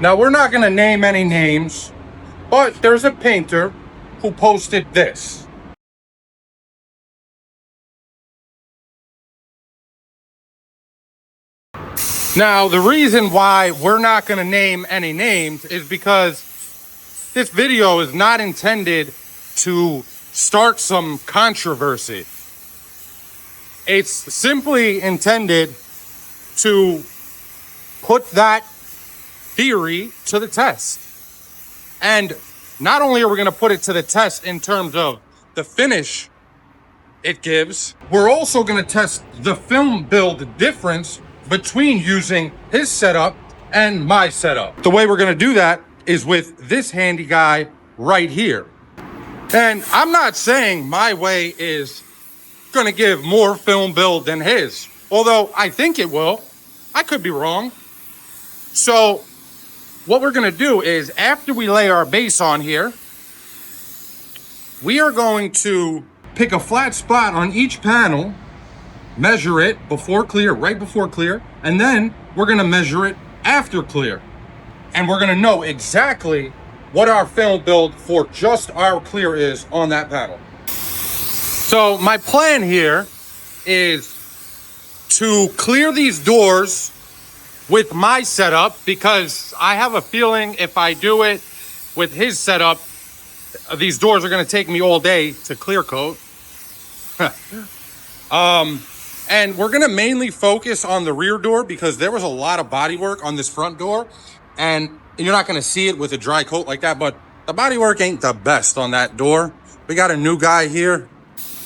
Now, we're not going to name any names, but there's a painter who posted this. Now, the reason why we're not going to name any names is because this video is not intended to start some controversy. It's simply intended to put that theory to the test. And not only are we going to put it to the test in terms of the finish it gives, we're also going to test the film build difference between using his setup and my setup. The way we're going to do that is with this handy guy right here. And I'm not saying my way is going to give more film build than his, although I think it will. I could be wrong. So what we're going to do is, after we lay our base on here, we are going to pick a flat spot on each panel, measure it before clear, right before clear, and then we're going to measure it after clear. And we're going to know exactly what our film build for just our clear is on that panel. So my plan here is to clear these doors with my setup, because I have a feeling if I do it with his setup, these doors are going to take me all day to clear coat. And we're going to mainly focus on the rear door because there was a lot of body work on this front door, and you're not going to see it with a dry coat like that, but the body work ain't the best on that door. We got a new guy here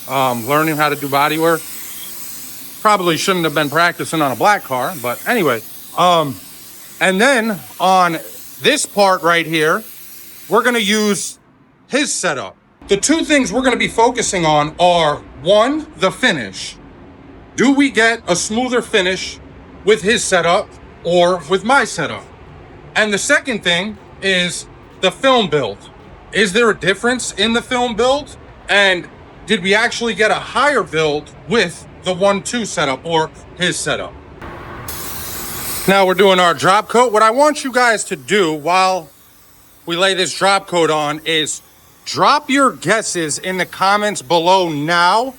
learning how to do body work. Probably shouldn't have been practicing on a black car, but anyway. And then on this part right here, we're going to use his setup. The two things we're going to be focusing on are, one, the finish. Do we get a smoother finish with his setup or with my setup? And the second thing is the film build. Is there a difference in the film build? And did we actually get a higher build with the 1-2 setup or his setup? Now we're doing our drop coat. What I want you guys to do while we lay this drop coat on is drop your guesses in the comments below now.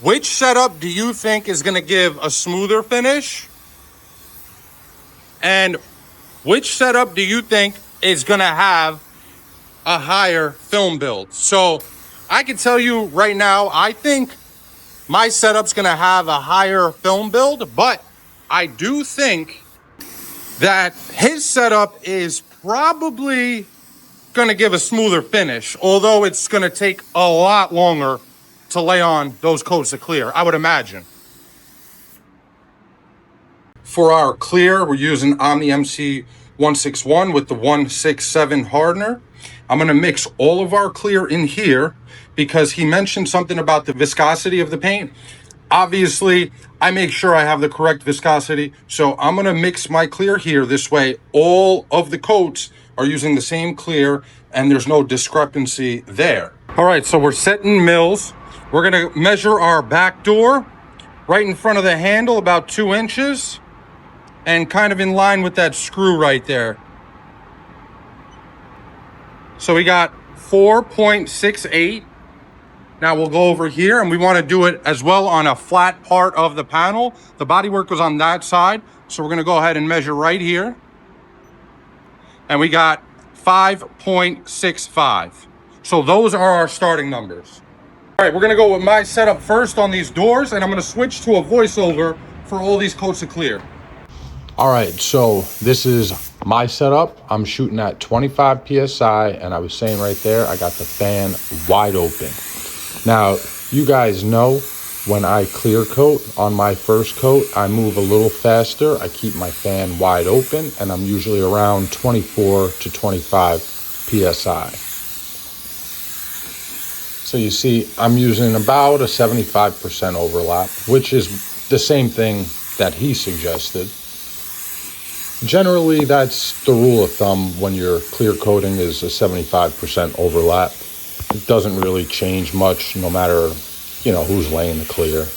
Which setup do you think is going to give a smoother finish? And which setup do you think is going to have a higher film build? So I can tell you right now, I think my setup's going to have a higher film build, but I do think that his setup is probably going to give a smoother finish, although it's going to take a lot longer to lay on those coats of clear, I would imagine. For our clear, we're using Omni MC 161 with the 167 hardener. I'm going to mix all of our clear in here because he mentioned something about the viscosity of the paint. Obviously, I make sure I have the correct viscosity, so I'm going to mix my clear here. This way, all of the coats are using the same clear and there's no discrepancy there. All right, so we're setting mils. We're going to measure our back door right in front of the handle, about 2 inches, and kind of in line with that screw right there. So we got 4.68. Now we'll go over here, and we want to do it as well on a flat part of the panel. The bodywork was on that side, so we're going to go ahead and measure right here. And we got 5.65. So those are our starting numbers. All right, we're going to go with my setup first on these doors, and I'm going to switch to a voiceover for all these coats of clear. All right, so this is my setup. I'm shooting at 25 PSI, and I was saying right there, I got the fan wide open. Now, you guys know when I clear coat on my first coat, I move a little faster. I keep my fan wide open, and I'm usually around 24 to 25 PSI. So you see, I'm using about a 75% overlap, which is the same thing that he suggested. Generally, that's the rule of thumb when you're clear coating, is a 75% overlap. It doesn't really change much no matter, you know, who's laying the clear.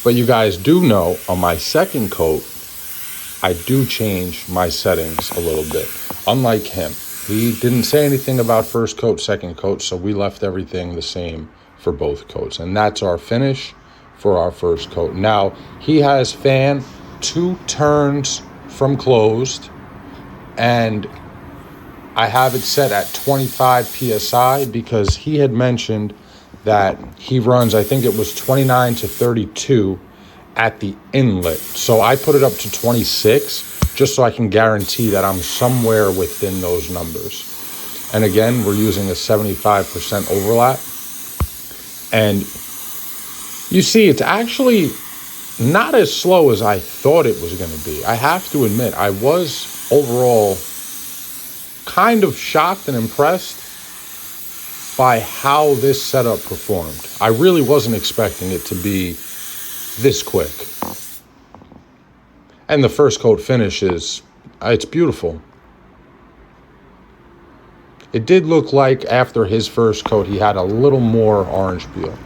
But you guys do know on my second coat, I do change my settings a little bit. Unlike him, he didn't say anything about first coat, second coat, so we left everything the same for both coats. And that's our finish for our first coat. Now, he has fan 2 turns from closed, and I have it set at 25 PSI because he had mentioned that he runs, I think it was 29 to 32 at the inlet. So I put it up to 26 just so I can guarantee that I'm somewhere within those numbers. And again, we're using a 75% overlap. And you see, it's actually not as slow as I thought it was going to be. I have to admit, I was overall kind of shocked and impressed by how this setup performed. I really wasn't expecting it to be this quick. And the first coat finish is, it's beautiful. It did look like after his first coat, he had a little more orange peel.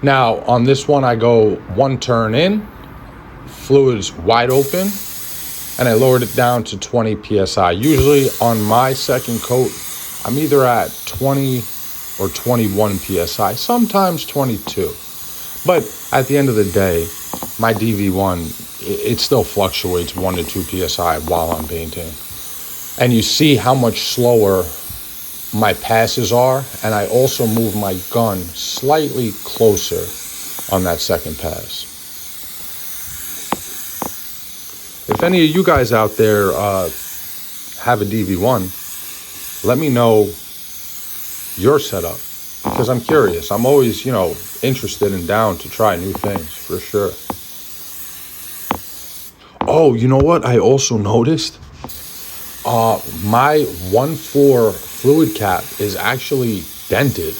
Now, on this one, I go 1 turn in, fluid's wide open, and I lowered it down to 20 PSI. Usually on my second coat, I'm either at 20 or 21 PSI, sometimes 22. But at the end of the day, my DV1, it still fluctuates 1 to 2 PSI while I'm painting. And you see how much slower my passes are, and I also move my gun slightly closer on that second pass. If any of you guys out there have a DV1, let me know your setup, because I'm curious. I'm always, interested and down to try new things, for sure. Oh, you know what I also noticed? My 1.4 fluid cap is actually dented.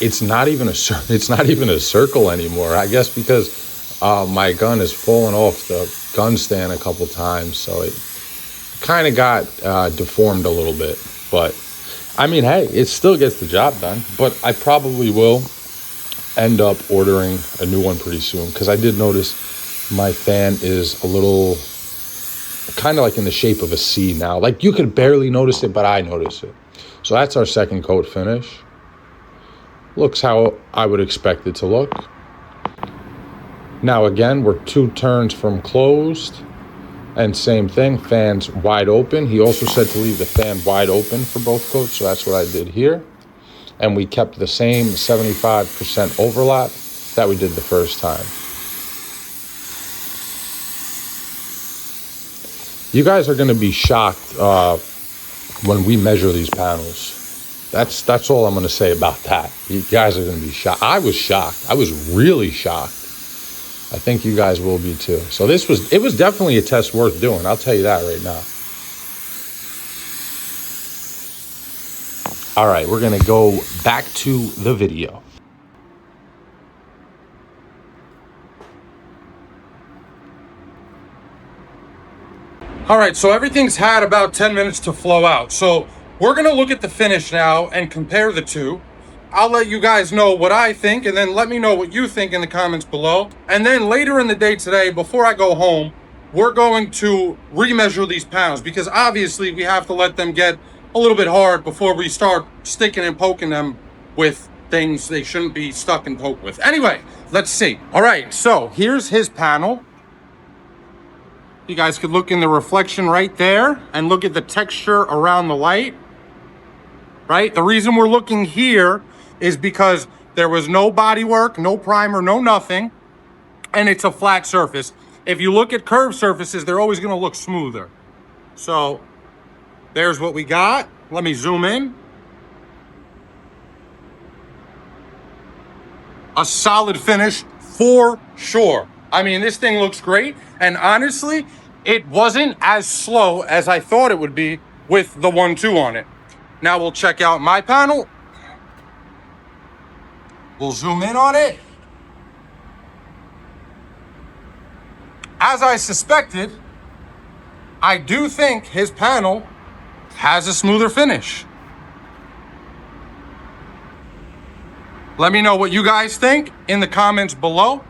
It's not even a circle anymore. I guess because my gun has fallen off the gun stand a couple times, so it kind of got deformed a little bit. But I mean, hey, it still gets the job done. But I probably will end up ordering a new one pretty soon, because I did notice my fan is a little kind of like in the shape of a C now. Like, you could barely notice it, but I notice it. So that's our second coat finish. Looks how I would expect it to look. Now again, we're 2 turns from closed, and same thing, fan's wide open. He also said to leave the fan wide open for both coats, so that's what I did here. And we kept the same 75% overlap that we did the first time. You guys are going to be shocked when we measure these panels. That's all I'm going to say about that. You guys are going to be shocked. I was shocked. I was really shocked. I think you guys will be too. So it was definitely a test worth doing. I'll tell you that right now. All right, we're going to go back to the video. All right, so everything's had about 10 minutes to flow out. So we're gonna look at the finish now and compare the two. I'll let you guys know what I think, and then let me know what you think in the comments below. And then later in the day today, before I go home, we're going to remeasure these panels, because obviously we have to let them get a little bit hard before we start sticking and poking them with things they shouldn't be stuck and poked with. Anyway, let's see. All right, so here's his panel. You guys could look in the reflection right there and look at the texture around the light, right? The reason we're looking here is because there was no body work, no primer, no nothing, and it's a flat surface. If you look at curved surfaces, they're always gonna look smoother. So there's what we got. Let me zoom in. A solid finish for sure. I mean, this thing looks great, and honestly, it wasn't as slow as I thought it would be with the 1.2 on it. Now we'll check out my panel. We'll zoom in on it. As I suspected, I do think his panel has a smoother finish. Let me know what you guys think in the comments below.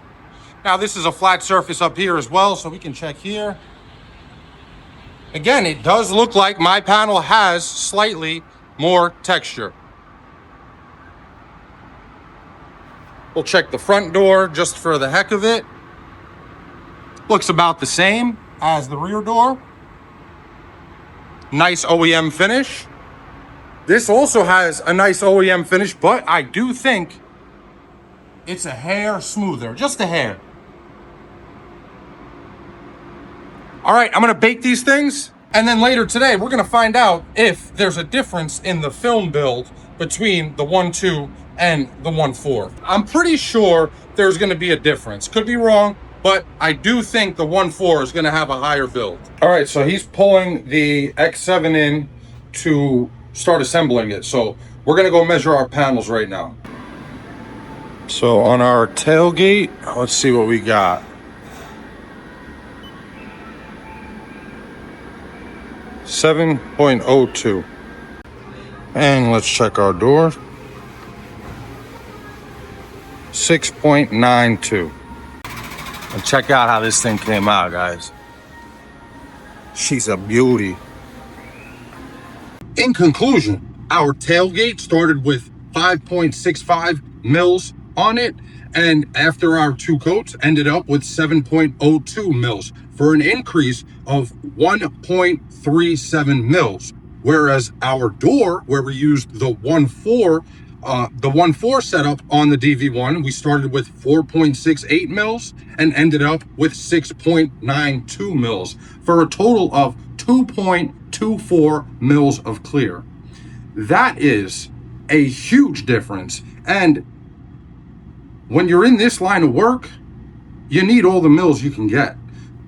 Now this is a flat surface up here as well, so we can check here. Again, it does look like my panel has slightly more texture. We'll check the front door just for the heck of it. Looks about the same as the rear door. Nice OEM finish. This also has a nice OEM finish, but I do think it's a hair smoother, just a hair. All right, I'm gonna bake these things, and then later today, we're gonna find out if there's a difference in the film build between the 1.2 and the 1.4. I'm pretty sure there's gonna be a difference. Could be wrong, but I do think the 1.4 is gonna have a higher build. All right, so he's pulling the X7 in to start assembling it. So we're gonna go measure our panels right now. So on our tailgate, let's see what we got. 7.02. And let's check our door. 6.92. And check out how this thing came out, guys. She's a beauty. In conclusion, our tailgate started with 5.65 mils on it, and after our 2 coats ended up with 7.02 mils for an increase of 1.37 mils. Whereas our door, where we used the 1.4 setup on the DV1, we started with 4.68 mils and ended up with 6.92 mils for a total of 2.24 mils of clear. That is a huge difference. And when you're in this line of work, you need all the mils you can get.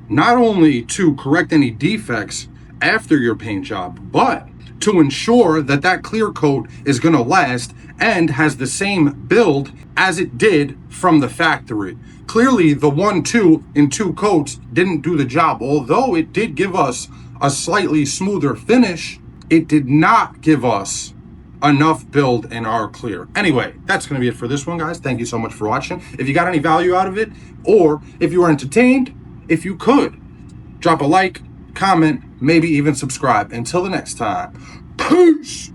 Not only to correct any defects after your paint job, but to ensure that that clear coat is going to last and has the same build as it did from the factory. Clearly, the 1.2 in 2 coats didn't do the job. Although it did give us a slightly smoother finish, it did not give us enough build in our clear. Anyway, that's going to be it for this one, guys. Thank you so much for watching. If you got any value out of it, or if you were entertained, if you could, drop a like, comment, maybe even subscribe. Until the next time, peace!